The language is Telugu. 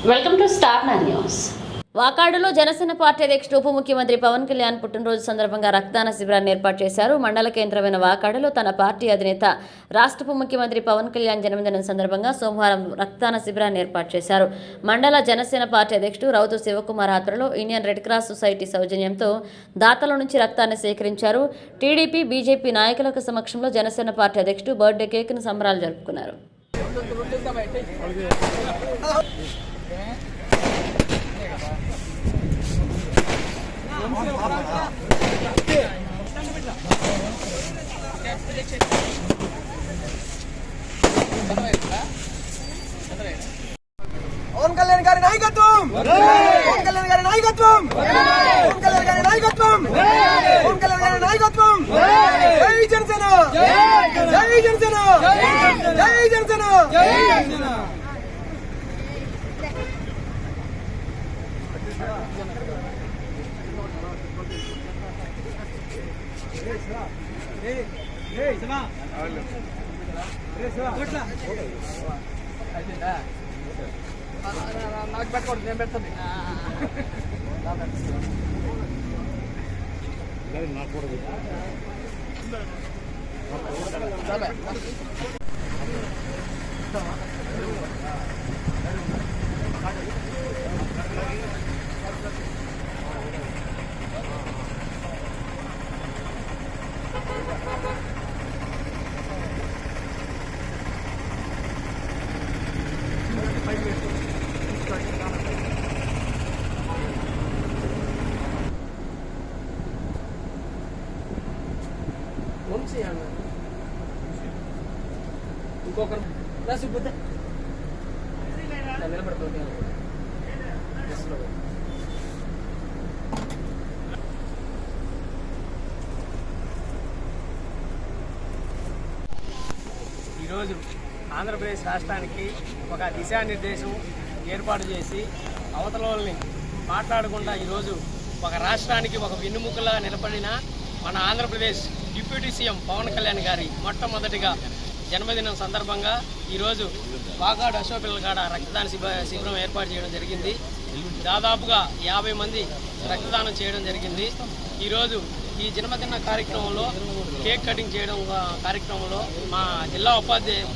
Welcome to Star News. వాకాడులో జనసేన పార్టీ అధ్యక్షుడు ఉప ముఖ్యమంత్రి పవన్ కళ్యాణ్ పుట్టినరోజు సందర్భంగా రక్తదాన శిబిరాన్ని ఏర్పాటు చేశారు. మండల కేంద్రమైన వాకాడులో తన పార్టీ అధినేత రాష్ట్ర ఉప ముఖ్యమంత్రి పవన్ కళ్యాణ్ జన్మదినం సందర్భంగా సోమవారం రక్తదాన శిబిరాన్ని ఏర్పాటు చేశారు. మండల జనసేన పార్టీ అధ్యక్షుడు రౌతు శివకుమార్ ఆధ్వర్యంలో ఇండియన్ రెడ్ క్రాస్ సొసైటీ సౌజన్యంతో దాతల నుంచి రక్తాన్ని సేకరించారు. టీడీపీ, బీజేపీ నాయకుల సమక్షంలో జనసేన పార్టీ అధ్యక్షుడు బర్త్డే కేక్ను సంబరాలు జరుపుకున్నారు. పవన్ కళ్యాణ్ గారి నాయకత్వం, పవన్ కళ్యాణ్ గారి నాయకత్వం, పవన్ కళ్యాణ్ గారి నాయకత్వం, పవన్ కళ్యాణ్ గారి నాయకత్వం. జై జనసేన, జై జనసేన, జై జనసేన, జై జనసేన. నాకు పెట్టకూడదు, నేను పెడతాను. ఇంకొకరు నిలబడుతుంది. ఈరోజు ఆంధ్రప్రదేశ్ రాష్ట్రానికి ఒక దిశానిర్దేశం ఏర్పాటు చేసి అవతల వాళ్ళని మాట్లాడకుండా ఈరోజు ఒక రాష్ట్రానికి ఒక వెన్నుముకలా నిలబడిన మన ఆంధ్రప్రదేశ్ డిప్యూటీ సీఎం పవన్ కళ్యాణ్ గారి మొట్టమొదటిగా జన్మదినం సందర్భంగా ఈరోజు వాకాడు అశోకపిల్లగాడ రక్తదాన శిబిరం ఏర్పాటు చేయడం జరిగింది. దాదాపుగా 50 మంది రక్తదానం చేయడం జరిగింది. ఈరోజు ఈ జన్మదిన కార్యక్రమంలో కేక్ కటింగ్ చేయడం కార్యక్రమంలో మా జిల్లా ఉపాధ్యక్షులు